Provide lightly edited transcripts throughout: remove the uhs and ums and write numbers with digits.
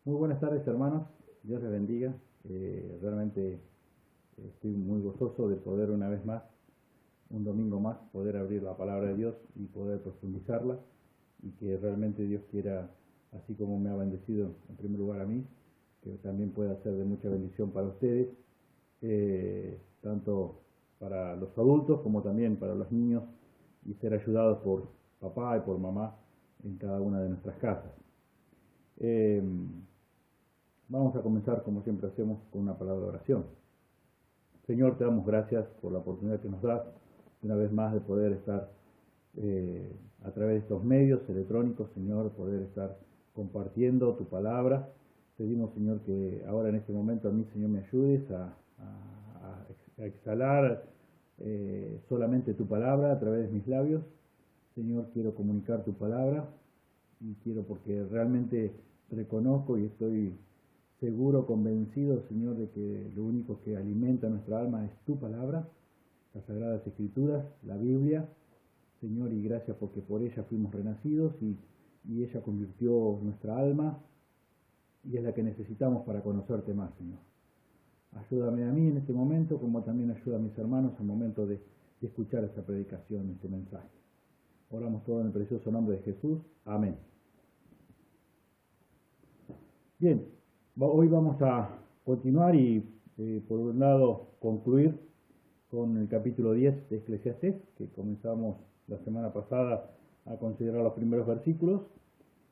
Muy buenas tardes, hermanos. Dios les bendiga. Realmente estoy muy gozoso de poder una vez más, un domingo más, poder abrir la palabra de Dios y poder profundizarla, y que realmente Dios quiera, así como me ha bendecido en primer lugar a mí, que también pueda ser de mucha bendición para ustedes, tanto para los adultos como también para los niños, y ser ayudados por papá y por mamá en cada una de nuestras casas. Vamos a comenzar, como siempre hacemos, con una palabra de oración. Señor, te damos gracias por la oportunidad que nos das una vez más de poder estar a través de estos medios electrónicos, Señor, poder estar compartiendo tu palabra. Pedimos, Señor, que ahora en este momento a mí, Señor, me ayudes a exhalar solamente tu palabra a través de mis labios. Señor, quiero comunicar tu palabra y quiero, porque realmente reconozco y estoy seguro, convencido, Señor, de que lo único que alimenta nuestra alma es tu palabra, las Sagradas Escrituras, la Biblia, Señor, y gracias porque por ella fuimos renacidos y ella convirtió nuestra alma y es la que necesitamos para conocerte más, Señor. Ayúdame a mí en este momento, como también ayuda a mis hermanos al momento de escuchar esta predicación, este mensaje. Oramos todo en el precioso nombre de Jesús. Amén. Bien, hoy vamos a continuar y por un lado concluir con el capítulo 10 de Eclesiastés, que comenzamos la semana pasada a considerar los primeros versículos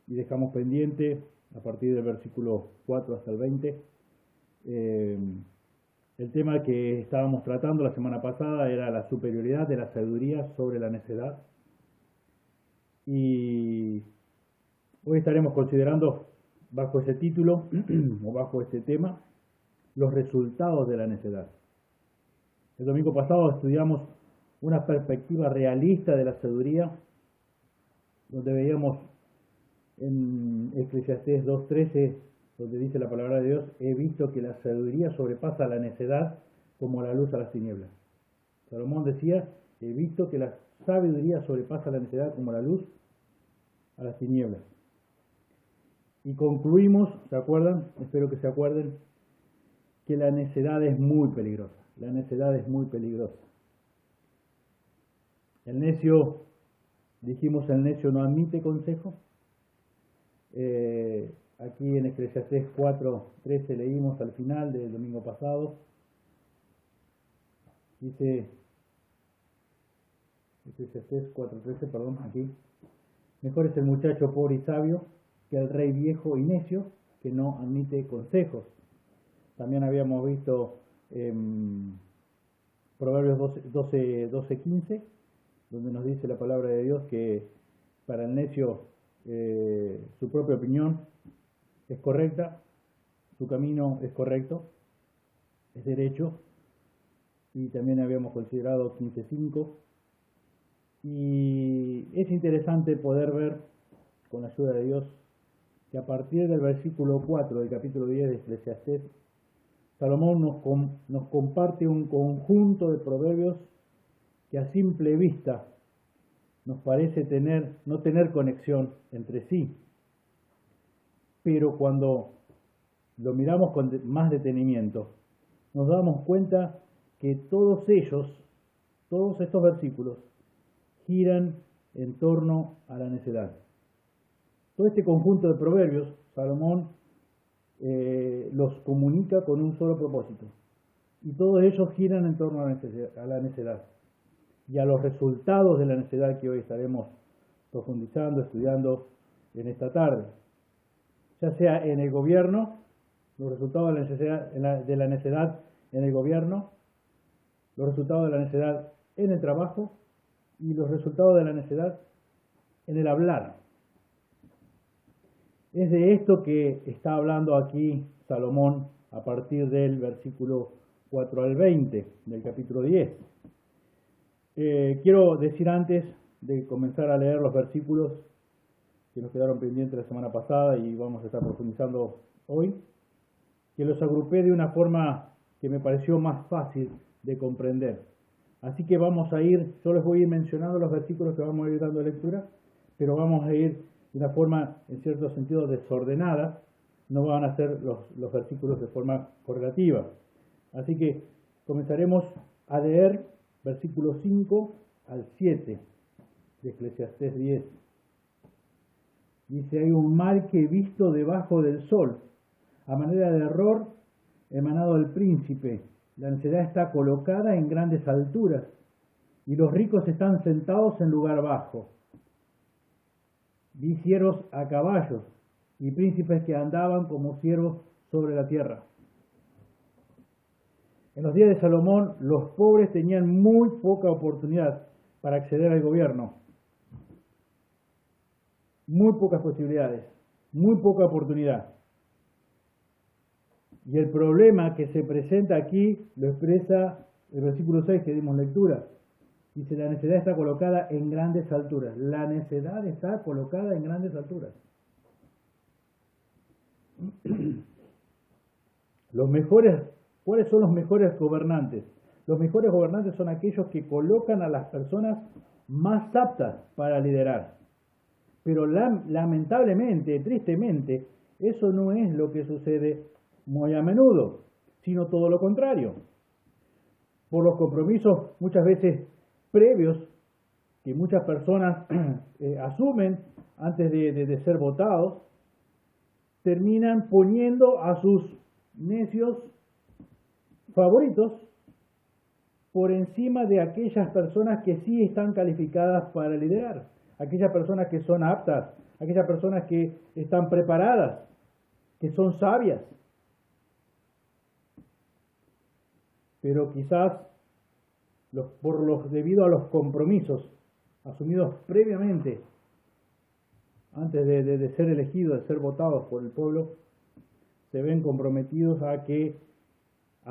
y dejamos pendiente a partir del versículo 4 hasta el 20. El tema que estábamos tratando la semana pasada era la superioridad de la sabiduría sobre la necedad, y hoy estaremos considerando bajo ese título o bajo este tema los resultados de la necedad. El domingo pasado estudiamos una perspectiva realista de la sabiduría, donde veíamos en Eclesiastés 2:13, donde dice la palabra de Dios: he visto que la sabiduría sobrepasa la necedad como la luz a las tinieblas. Salomón decía: he visto que la sabiduría sobrepasa la necedad como la luz a las tinieblas. Y concluimos, ¿se acuerdan? Espero que se acuerden, que la necedad es muy peligrosa. La necedad es muy peligrosa. El necio, dijimos, el necio no admite consejo. Aquí en Eclesiastés 4:13 leímos al final del domingo pasado. Dice, Eclesiastés 4:13, perdón, aquí: mejor es el muchacho pobre y sabio que el rey viejo y necio que no admite consejos. También habíamos visto Proverbios 12:15, donde nos dice la palabra de Dios que para el necio su propia opinión es correcta, su camino es correcto, es derecho. Y también habíamos considerado 15:5. Y es interesante poder ver, con la ayuda de Dios, que a partir del versículo 4 del capítulo 10 de Eclesiastés, Salomón nos comparte un conjunto de proverbios que a simple vista nos parece no tener conexión entre sí. Pero cuando lo miramos con más detenimiento, nos damos cuenta que todos estos versículos, giran en torno a la necedad. Todo este conjunto de proverbios, Salomón los comunica con un solo propósito, y todos ellos giran en torno a la necedad y a los resultados de la necedad que hoy estaremos profundizando, estudiando en esta tarde, ya sea en el gobierno, los resultados de la necedad en el gobierno, los resultados de la necedad en el trabajo y los resultados de la necedad en el hablar. Es de esto que está hablando aquí Salomón a partir del versículo 4 al 20 del capítulo 10. Quiero decir, antes de comenzar a leer los versículos que nos quedaron pendientes la semana pasada y vamos a estar profundizando hoy, que los agrupé de una forma que me pareció más fácil de comprender. Así que yo les voy a ir mencionando los versículos que vamos a ir dando lectura, pero vamos a ir de una forma, en cierto sentido, desordenada, no van a ser los versículos de forma correlativa. Así que comenzaremos a leer versículos 5 al 7 de Eclesiastés 10. Dice, hay un mal que he visto debajo del sol, a manera de error emanado del príncipe. La necedad está colocada en grandes alturas, y los ricos están sentados en lugar bajo. Vi siervos a caballos, y príncipes que andaban como siervos sobre la tierra. En los días de Salomón, los pobres tenían muy poca oportunidad para acceder al gobierno. Muy pocas posibilidades, muy poca oportunidad. Y el problema que se presenta aquí lo expresa el versículo 6 que dimos lectura. Dice, la necedad está colocada en grandes alturas. La necedad está colocada en grandes alturas. ¿Cuáles son los mejores gobernantes? Los mejores gobernantes son aquellos que colocan a las personas más aptas para liderar. Pero lamentablemente, tristemente, eso no es lo que sucede muy a menudo, sino todo lo contrario. Por los compromisos muchas veces previos que muchas personas asumen antes de ser votados, terminan poniendo a sus necios favoritos por encima de aquellas personas que sí están calificadas para liderar, aquellas personas que son aptas, aquellas personas que están preparadas, que son sabias. Pero quizás debido a los compromisos asumidos previamente, antes de ser elegidos, de ser votados por el pueblo, se ven comprometidos a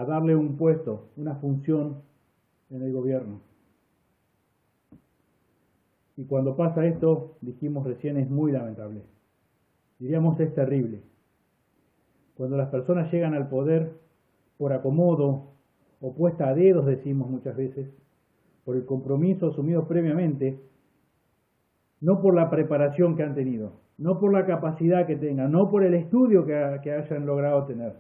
darle un puesto, una función en el gobierno. Y cuando pasa esto, dijimos recién, es muy lamentable. Diríamos es terrible. Cuando las personas llegan al poder por acomodo o puesta a dedos, decimos muchas veces, por el compromiso asumido previamente, no por la preparación que han tenido, no por la capacidad que tengan, no por el estudio que hayan logrado tener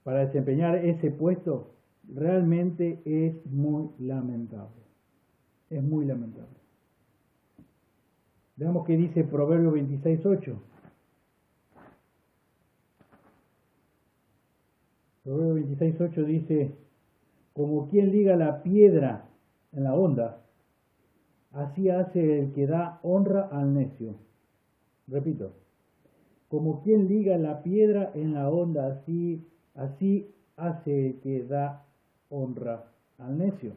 para desempeñar ese puesto, realmente es muy lamentable. Es muy lamentable. Veamos qué dice Proverbios 26:8. Proverbios 26:8 dice, como quien liga la piedra en la honda, así hace el que da honra al necio. Repito, como quien liga la piedra en la honda, así hace el que da honra al necio.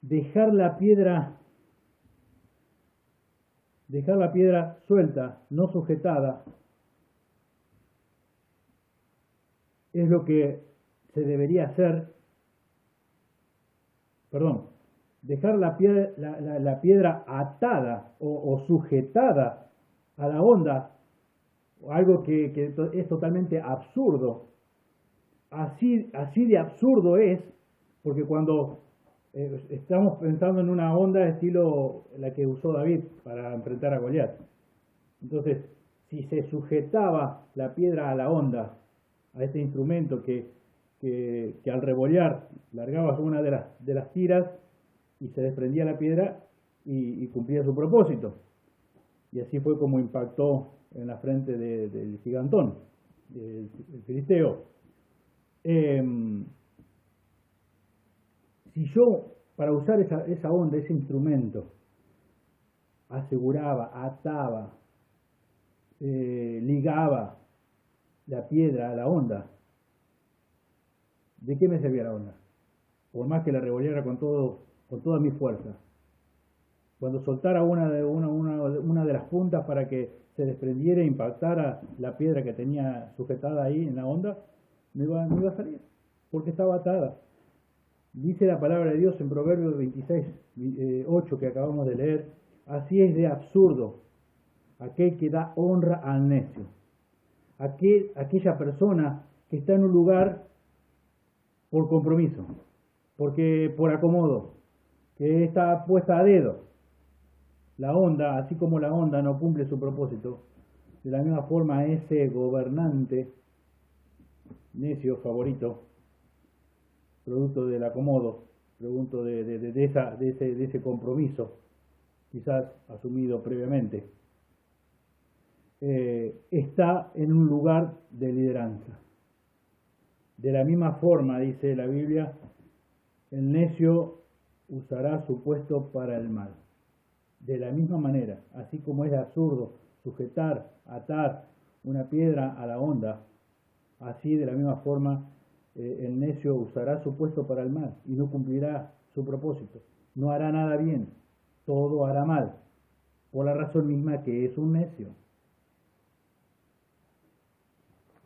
Dejar la piedra suelta, no sujetada, es lo que se debería hacer. Dejar la piedra atada o sujetada a la honda, algo que es totalmente absurdo. Así de absurdo es, porque cuando estamos pensando en una honda estilo la que usó David para enfrentar a Goliat. Entonces, si se sujetaba la piedra a la honda, a este instrumento que al revolear largabas una de las tiras y se desprendía la piedra y cumplía su propósito. Y así fue como impactó en la frente del gigantón, el filisteo. Si yo, para usar esa onda, ese instrumento, aseguraba, ataba, ligaba la piedra a la onda, ¿de qué me servía la onda? Por más que la revolviera con toda mi fuerza. Cuando soltara una de las puntas para que se desprendiera e impactara la piedra que tenía sujetada ahí en la onda, no iba a salir, porque estaba atada. Dice la palabra de Dios en Proverbios 26:8 que acabamos de leer, así es de absurdo aquel que da honra al necio. Aquella persona que está en un lugar por compromiso, por acomodo, que está puesta a dedo. La onda, así como la onda no cumple su propósito, de la misma forma ese gobernante necio favorito, producto del acomodo, producto de ese compromiso, quizás asumido previamente, está en un lugar de lideranza. De la misma forma, dice la Biblia, el necio usará su puesto para el mal. De la misma manera, así como es absurdo sujetar, atar una piedra a la onda, así de la misma forma el necio usará su puesto para el mal y no cumplirá su propósito. No hará nada bien, todo hará mal, por la razón misma que es un necio.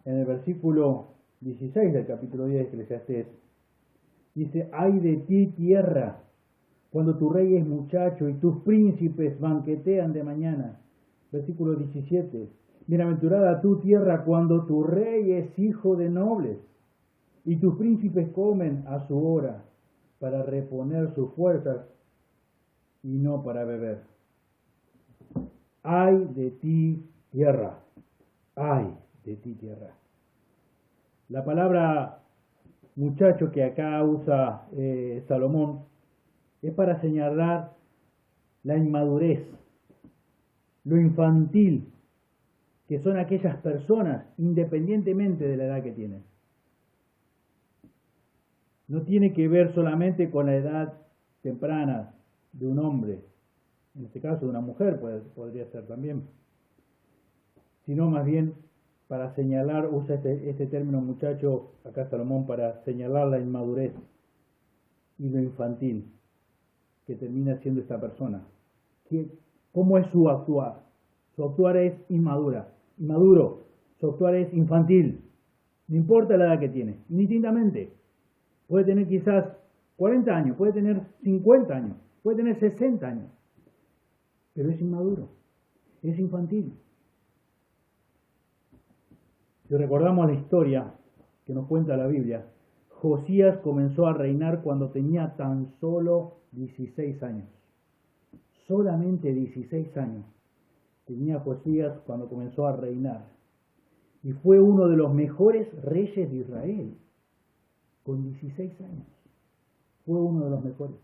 En el versículo 16 del capítulo 10 de Eclesiastés, dice, ay de ti tierra, cuando tu rey es muchacho y tus príncipes banquetean de mañana. Versículo 17, bienaventurada tu tierra cuando tu rey es hijo de nobles y tus príncipes comen a su hora para reponer sus fuerzas y no para beber. Ay de ti tierra, ay de ti tierra. La palabra muchacho que acá usa Salomón es para señalar la inmadurez, lo infantil, que son aquellas personas independientemente de la edad que tienen. No tiene que ver solamente con la edad temprana de un hombre, en este caso de una mujer podría ser también, sino más bien para señalar, usa este término muchacho, acá Salomón, para señalar la inmadurez y lo infantil que termina siendo esta persona. ¿Cómo es su actuar? Su actuar es inmaduro, su actuar es infantil, no importa la edad que tiene, indistintamente. Puede tener quizás 40 años, puede tener 50 años, puede tener 60 años, pero es inmaduro, es infantil. Si recordamos la historia que nos cuenta la Biblia, Josías comenzó a reinar cuando tenía tan solo 16 años. Solamente 16 años tenía Josías cuando comenzó a reinar. Y fue uno de los mejores reyes de Israel. Con 16 años. Fue uno de los mejores.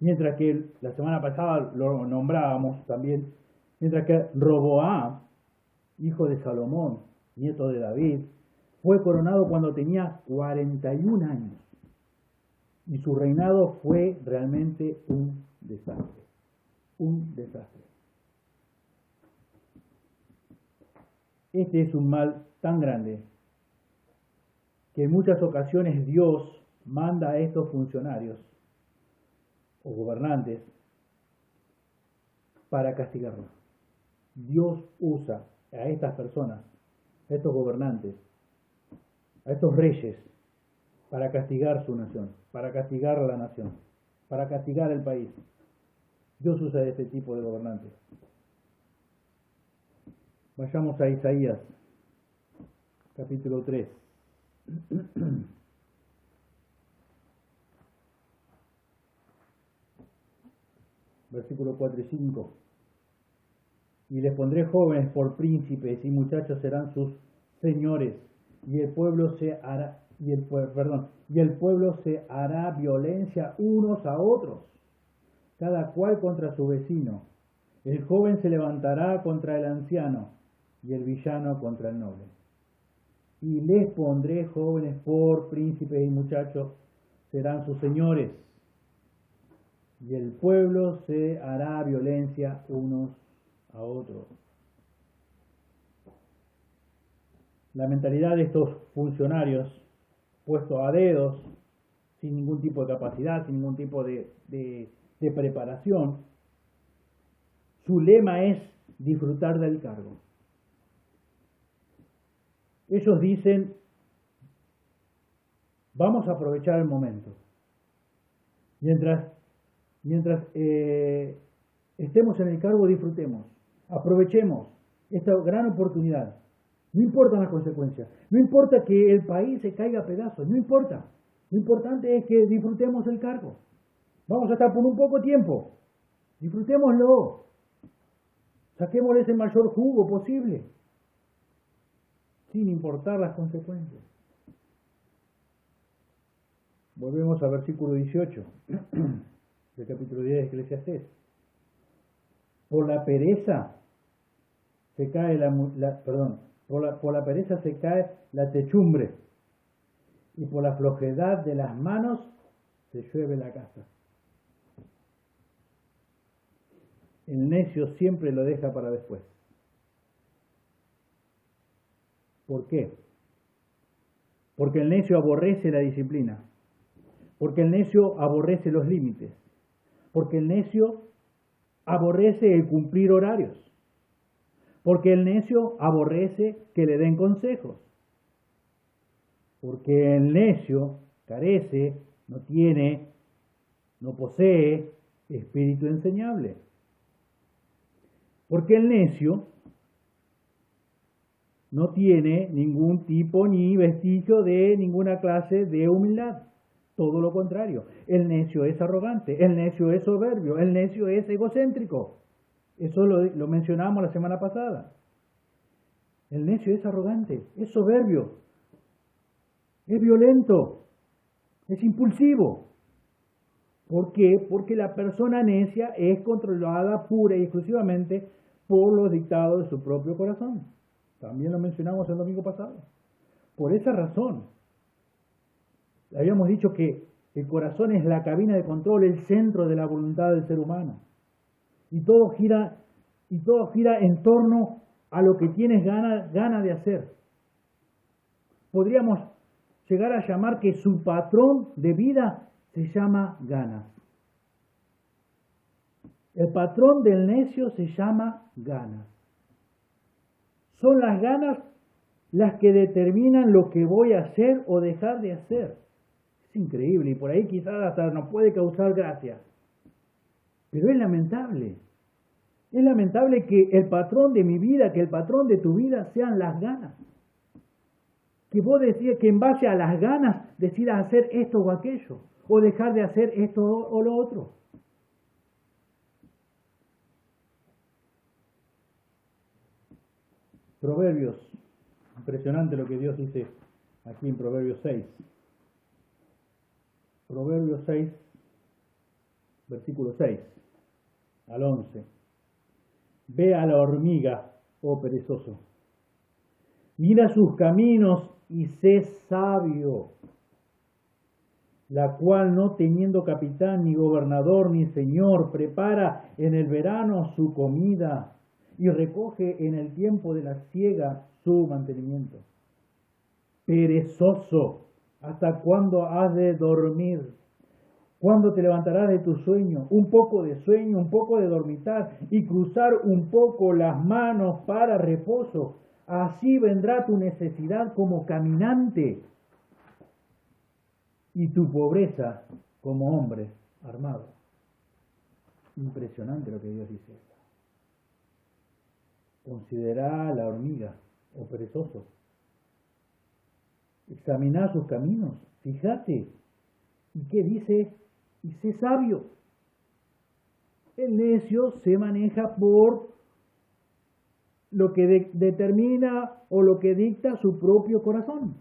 Mientras que la semana pasada lo nombrábamos también, mientras que Roboam, hijo de Salomón, nieto de David, fue coronado cuando tenía 41 años. Y su reinado fue realmente un desastre. Un desastre. Este es un mal tan grande que en muchas ocasiones Dios manda a estos funcionarios o gobernantes para castigarlos. Dios usa a estas personas, a estos gobernantes, a estos reyes, para castigar su nación, para castigar a la nación, para castigar el país. Dios usa este tipo de gobernantes. Vayamos a Isaías, capítulo 3. Versículo 4 y 5. Y les pondré jóvenes por príncipes y muchachos serán sus señores, y el pueblo se hará violencia unos a otros, cada cual contra su vecino. El joven se levantará contra el anciano y el villano contra el noble. Y les pondré jóvenes por príncipes y muchachos serán sus señores, y el pueblo se hará violencia unos a otros. La mentalidad de estos funcionarios, puestos a dedos, sin ningún tipo de capacidad, sin ningún tipo de preparación, su lema es disfrutar del cargo. Ellos dicen, vamos a aprovechar el momento. Mientras estemos en el cargo, disfrutemos, aprovechemos esta gran oportunidad. No importan las consecuencias, no importa que el país se caiga a pedazos, no importa. Lo importante es que disfrutemos el cargo. Vamos a estar por un poco tiempo, disfrutémoslo. Saquémosle ese mayor jugo posible, sin importar las consecuencias. Volvemos al versículo 18 del capítulo 10 de Eclesiastés. Por la pereza se cae por la pereza se cae la techumbre, y por la flojedad de las manos se llueve la casa. El necio siempre lo deja para después. ¿Por qué? Porque el necio aborrece la disciplina. Porque el necio aborrece los límites. Porque el necio aborrece el cumplir horarios. Porque el necio aborrece que le den consejos. Porque el necio carece, no tiene, no posee espíritu enseñable. Porque el necio no tiene ningún tipo ni vestigio de ninguna clase de humildad. Todo lo contrario. El necio es arrogante, el necio es soberbio, el necio es egocéntrico. Eso lo mencionamos la semana pasada. El necio es arrogante, es soberbio, es violento, es impulsivo. ¿Por qué? Porque la persona necia es controlada pura y exclusivamente por los dictados de su propio corazón. También lo mencionamos el domingo pasado. Por esa razón, habíamos dicho que el corazón es la cabina de control, el centro de la voluntad del ser humano. Y todo gira en torno a lo que tienes gana de hacer. Podríamos llegar a llamar que su patrón de vida se llama ganas. El patrón del necio se llama ganas. Son las ganas las que determinan lo que voy a hacer o dejar de hacer. Es increíble y por ahí quizás hasta nos puede causar gracia. Pero es lamentable. Es lamentable que el patrón de mi vida, que el patrón de tu vida sean las ganas. Que vos decías que en base a las ganas decidas hacer esto o aquello, o dejar de hacer esto o lo otro. Proverbios, impresionante lo que Dios dice aquí en Proverbios 6. Proverbios 6, versículo 6 al 11. Ve a la hormiga, oh perezoso. Mira sus caminos y sé sabio, la cual no teniendo capitán, ni gobernador, ni señor, prepara en el verano su comida y recoge en el tiempo de la siega su mantenimiento. Perezoso, ¿hasta cuándo has de dormir? ¿Cuándo te levantarás de tu sueño? Un poco de sueño, un poco de dormitar y cruzar un poco las manos para reposo. Así vendrá tu necesidad como caminante y tu pobreza como hombre armado. Impresionante lo que Dios dice. Considera la hormiga o perezoso. Examina sus caminos. Fíjate. ¿Y qué dice? Y sé sabio. El necio se maneja por lo que determina o lo que dicta su propio corazón,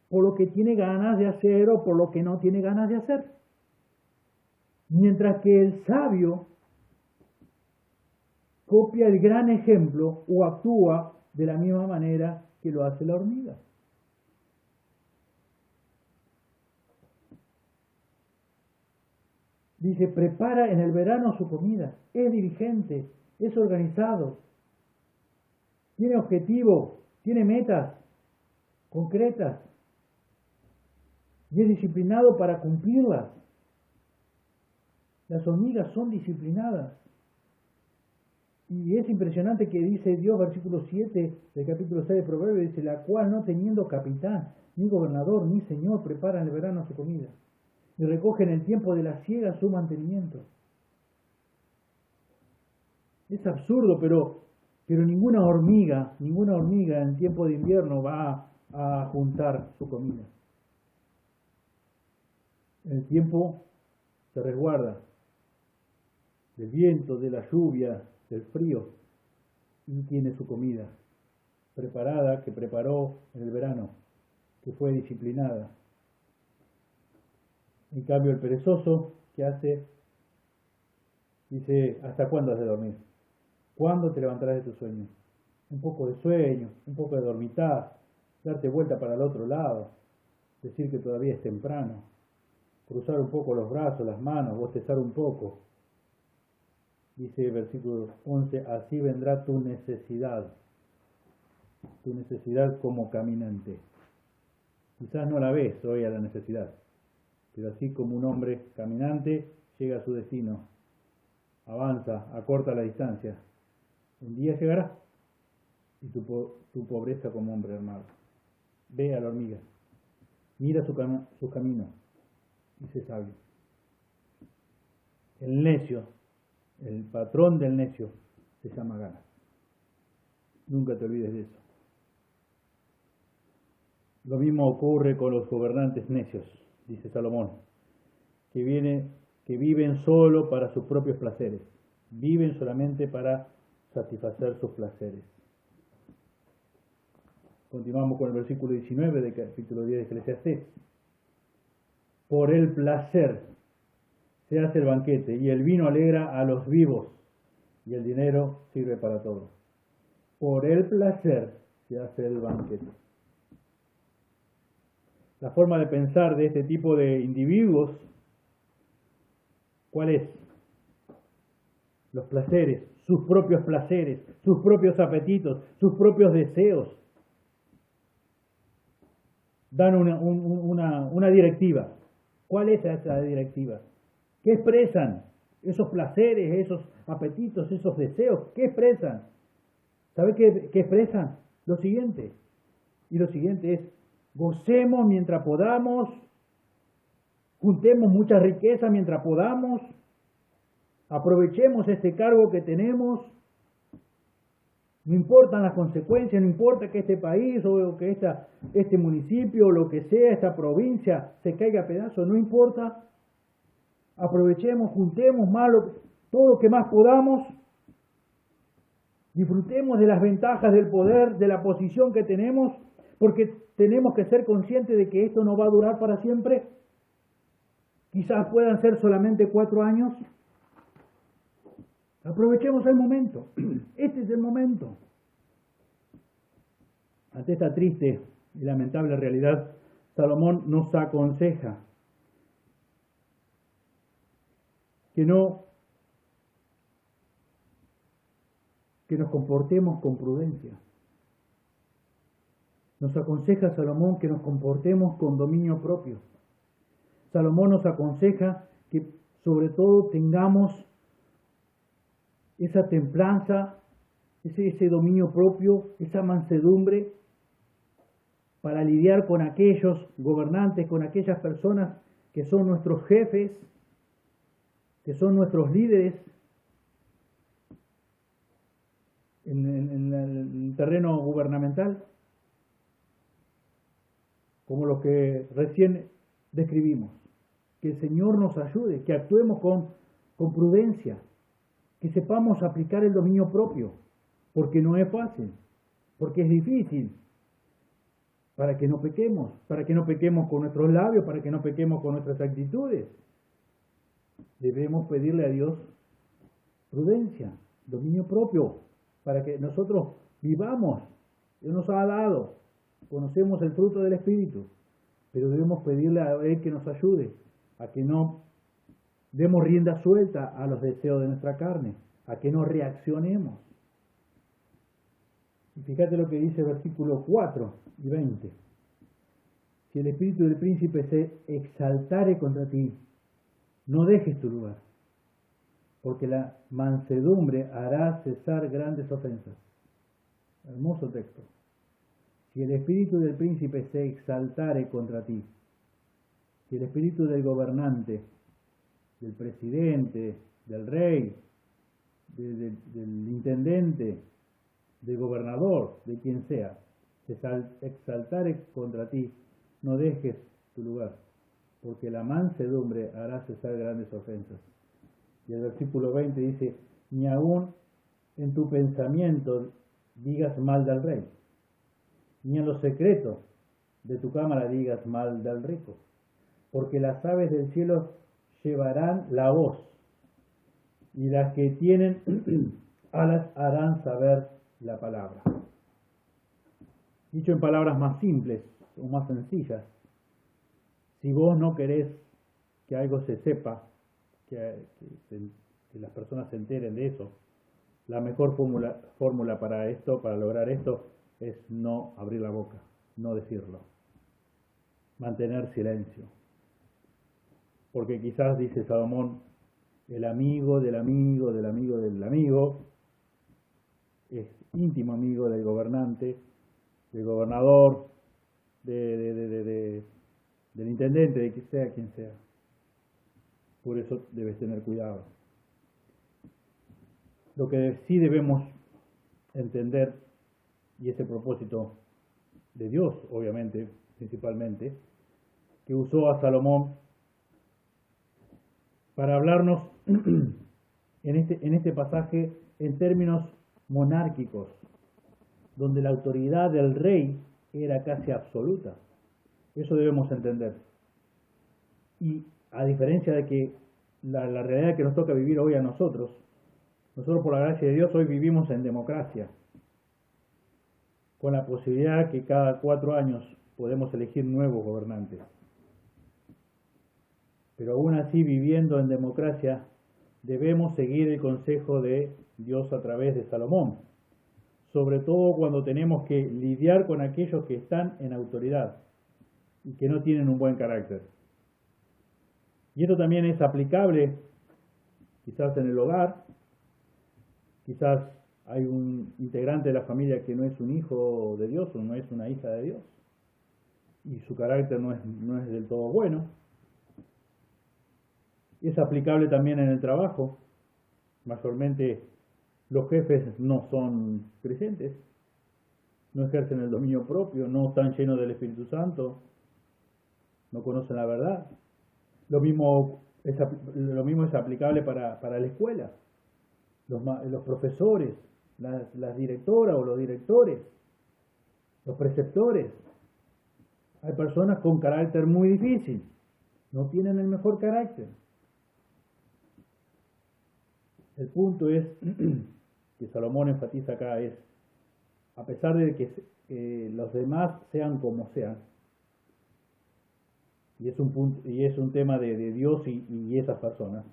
por lo que tiene ganas de hacer o por lo que no tiene ganas de hacer. Mientras que el sabio copia el gran ejemplo o actúa de la misma manera que lo hace la hormiga. Dice, prepara en el verano su comida, es diligente, es organizado, tiene objetivo, tiene metas concretas y es disciplinado para cumplirlas. Las hormigas son disciplinadas. Y es impresionante que dice Dios, versículo 7 del capítulo 6 de Proverbios, dice, la cual no teniendo capitán, ni gobernador, ni señor, prepara en el verano su comida y recoge en el tiempo de la siega su mantenimiento. Es absurdo, pero ninguna hormiga en tiempo de invierno va a juntar su comida. El tiempo se resguarda del viento, de la lluvia, del frío, y tiene su comida preparada, que preparó en el verano, que fue disciplinada. En cambio el perezoso, ¿qué hace? Dice, ¿hasta cuándo has de dormir? ¿Cuándo te levantarás de tu sueño? Un poco de sueño, un poco de dormitar, darte vuelta para el otro lado, decir que todavía es temprano, cruzar un poco los brazos, las manos, bostezar un poco. Dice el versículo 11, así vendrá tu necesidad como caminante. Quizás no la ves hoy a la necesidad, pero así como un hombre caminante llega a su destino, avanza, acorta la distancia, un día llegará y tu pobreza como hombre armado. Ve a la hormiga, mira su camino y sé sabio. El necio, el patrón del necio, se llama ganas. Nunca te olvides de eso. Lo mismo ocurre con los gobernantes necios, dice Salomón, que viven solo para sus propios placeres, viven solamente para satisfacer sus placeres. Continuamos con el versículo 19 del capítulo 10 de Eclesiastés. Por el placer se hace el banquete, y el vino alegra a los vivos, y el dinero sirve para todo. Por el placer se hace el banquete. La forma de pensar de este tipo de individuos, ¿cuál es? Los placeres, sus propios apetitos, sus propios deseos. Dan una directiva. ¿Cuál es esa directiva? ¿Qué expresan? Esos placeres, esos apetitos, esos deseos, ¿qué expresan? ¿Sabe qué expresan? Lo siguiente. Y lo siguiente es, gocemos mientras podamos, juntemos mucha riqueza mientras podamos, aprovechemos este cargo que tenemos, no importan las consecuencias, no importa que este país o que este municipio o lo que sea, esta provincia se caiga a pedazos, no importa. Aprovechemos, juntemos todo lo que más podamos, disfrutemos de las ventajas del poder, de la posición que tenemos, porque tenemos que ser conscientes de que esto no va a durar para siempre. Quizás puedan ser solamente 4 años. Aprovechemos el momento. Este es el momento. Ante esta triste y lamentable realidad, Salomón nos aconseja que nos comportemos con prudencia. Nos aconseja Salomón que nos comportemos con dominio propio. Salomón nos aconseja que sobre todo tengamos esa templanza, ese dominio propio, esa mansedumbre para lidiar con aquellos gobernantes, con aquellas personas que son nuestros jefes, que son nuestros líderes en el terreno gubernamental, como lo que recién describimos. Que el Señor nos ayude, que actuemos con prudencia, que sepamos aplicar el dominio propio, porque no es fácil, porque es difícil, para que no pequemos con nuestros labios, para que no pequemos con nuestras actitudes. Debemos pedirle a Dios prudencia, dominio propio, para que nosotros vivamos. Él nos ha dado, conocemos el fruto del Espíritu, pero debemos pedirle a Él que nos ayude, a que no demos rienda suelta a los deseos de nuestra carne, a que no reaccionemos. Y fíjate lo que dice el versículo 4 y 20. Si el espíritu del príncipe se exaltare contra ti, no dejes tu lugar, porque la mansedumbre hará cesar grandes ofensas. Hermoso texto. Si el espíritu del príncipe se exaltare contra ti, si el espíritu del gobernante, del presidente, del rey, del intendente, del gobernador, de quien sea, se exaltare contra ti, no dejes tu lugar, porque la mansedumbre hará cesar grandes ofensas. Y el versículo 20 dice, ni aún en tu pensamiento digas mal del rey, ni en lo secreto de tu cámara digas mal del rico, porque las aves del cielo llevarán la voz, y las que tienen alas harán saber la palabra. Dicho en palabras más simples o más sencillas, si vos no querés que algo se sepa, que las personas se enteren de eso, la mejor fórmula para esto, para lograr esto, es no abrir la boca, no decirlo, mantener silencio. Porque quizás, dice Salomón, el amigo del amigo del amigo del amigo es íntimo amigo del gobernante, del gobernador, del intendente, de que sea quien sea. Por eso debes tener cuidado. Lo que sí debemos entender, y es el propósito de Dios, obviamente, principalmente, que usó a Salomón para hablarnos en este pasaje en términos monárquicos, donde la autoridad del rey era casi absoluta. Eso debemos entender. Y a diferencia de que la realidad que nos toca vivir hoy a nosotros por la gracia de Dios hoy vivimos en democracia, con la posibilidad que cada 4 años podemos elegir nuevos gobernantes. Pero aún así, viviendo en democracia, debemos seguir el consejo de Dios a través de Salomón, sobre todo cuando tenemos que lidiar con aquellos que están en autoridad y que no tienen un buen carácter. Y esto también es aplicable quizás en el hogar, quizás hay un integrante de la familia que no es un hijo de Dios o no es una hija de Dios y su carácter no es del todo bueno. Es aplicable también en el trabajo. Mayormente los jefes no son creyentes, no ejercen el dominio propio, no están llenos del Espíritu Santo, no conocen la verdad. Lo mismo es aplicable para la escuela. Los profesores, las directoras o los directores, los preceptores. Hay personas con carácter muy difícil, no tienen el mejor carácter. El punto es que Salomón enfatiza acá es, a pesar de que los demás sean como sean, y es un tema de Dios y esas personas,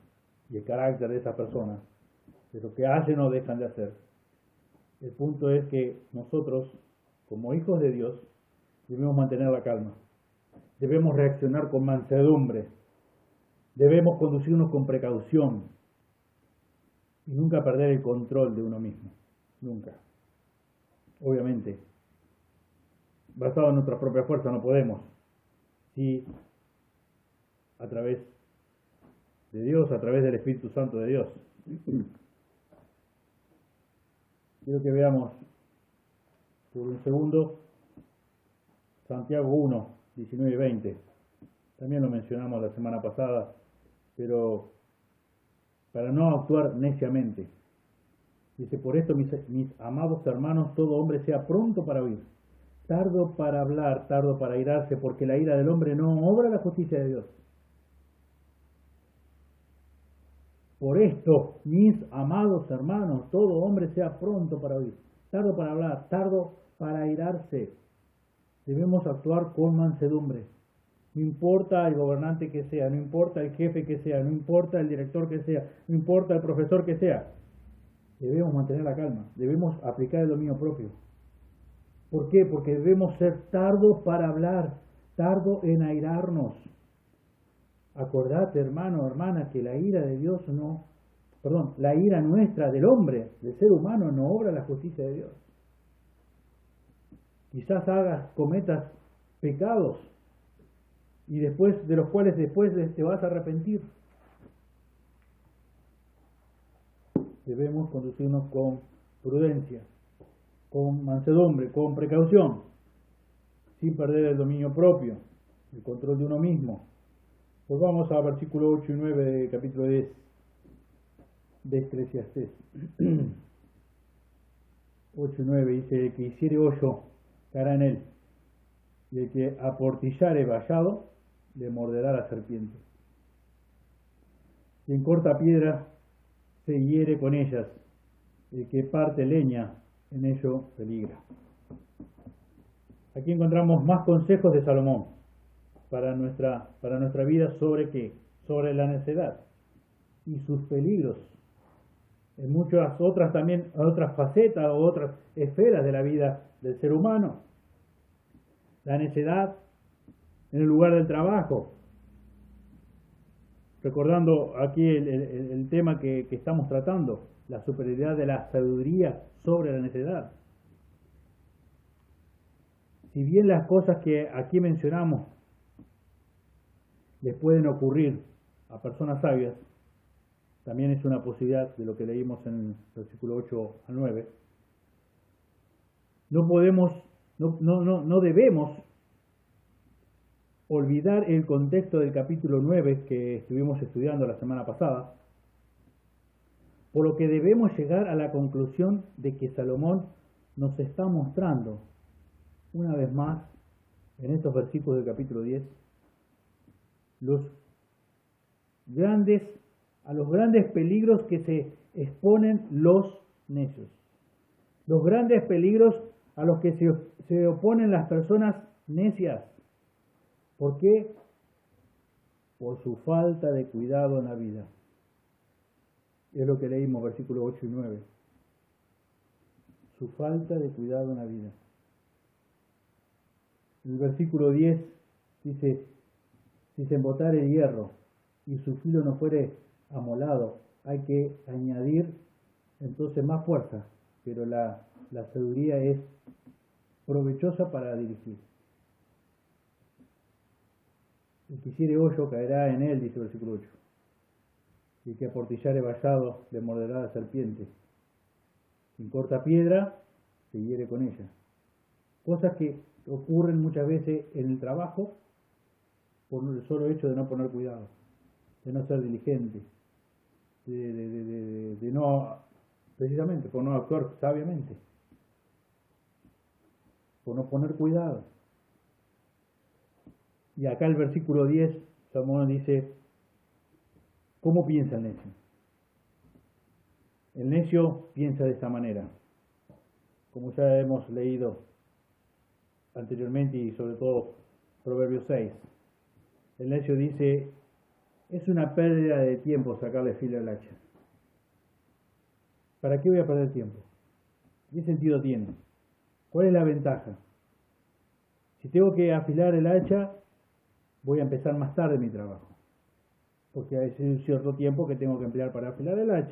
y el carácter de esas personas, de lo que hacen o dejan de hacer. El punto es que nosotros, como hijos de Dios, debemos mantener la calma, debemos reaccionar con mansedumbre, debemos conducirnos con precaución y nunca perder el control de uno mismo, nunca. Obviamente, basado en nuestra propia fuerza no podemos, sí, a través de Dios, a través del Espíritu Santo de Dios. Quiero que veamos por un segundo Santiago 1, 19 y 20. También lo mencionamos la semana pasada, pero para no actuar neciamente. Dice, por esto, mis amados hermanos, todo hombre sea pronto para oír, tardo para hablar, tardo para airarse, porque la ira del hombre no obra la justicia de Dios. Por esto, mis amados hermanos, todo hombre sea pronto para oír, tardo para hablar, tardo para airarse. Debemos actuar con mansedumbre. No importa el gobernante que sea, no importa el jefe que sea, no importa el director que sea, no importa el profesor que sea. Debemos mantener la calma, debemos aplicar el dominio propio. ¿Por qué? Porque debemos ser tardos para hablar, tardo en airarnos. Acordate, hermano o hermana, que la ira de Dios la ira nuestra del hombre, del ser humano, no obra la justicia de Dios. Quizás cometas pecados y de los cuales después te vas a arrepentir. Debemos conducirnos con prudencia, con mansedumbre, con precaución, sin perder el dominio propio, el control de uno mismo. Pues vamos a versículo 8 y 9 del capítulo 10 de Eclesiastés. 8 y 9 dice: el que hiciere hoyo caerá en él, y el que aportillare vallado le morderá la serpiente. Quien corta piedra se hiere con ellas, el que parte leña en ello peligra. Aquí encontramos más consejos de Salomón para nuestra vida. ¿Sobre qué? Sobre la necedad y sus peligros. En muchas otras también, otras facetas o otras esferas de la vida del ser humano. La necedad en el lugar del trabajo. Recordando aquí el tema que estamos tratando, la superioridad de la sabiduría sobre la necedad. Si bien las cosas que aquí mencionamos les pueden ocurrir a personas sabias, también es una posibilidad de lo que leímos en el versículo 8 al 9. No debemos olvidar el contexto del capítulo 9 que estuvimos estudiando la semana pasada, por lo que debemos llegar a la conclusión de que Salomón nos está mostrando una vez más en estos versículos del capítulo 10 a los grandes peligros que se exponen los necios, los grandes peligros a los que se oponen las personas necias. ¿Por qué? Por su falta de cuidado en la vida. Es lo que leímos, versículos 8 y 9. Su falta de cuidado en la vida. El versículo 10 dice: si se embotare el hierro y su filo no fuere amolado, hay que añadir entonces más fuerza, pero la sabiduría es provechosa para dirigir. El que hiciere hoyo caerá en él, dice el versículo 8. Y el que aportillare vallado le morderá la serpiente. Quien corta piedra se hiere con ella. Cosas que ocurren muchas veces en el trabajo por el solo hecho de no poner cuidado, de no ser diligente, de no, precisamente por no actuar sabiamente, por no poner cuidado. Y acá el versículo 10, Salomón dice: ¿cómo piensa el necio? El necio piensa de esta manera, como ya hemos leído anteriormente y sobre todo Proverbios 6. El necio dice: es una pérdida de tiempo sacarle filo al hacha. ¿Para qué voy a perder tiempo? ¿Qué sentido tiene? ¿Cuál es la ventaja? Si tengo que afilar el hacha, voy a empezar más tarde mi trabajo, porque hay un cierto tiempo que tengo que emplear para afilar el hacha.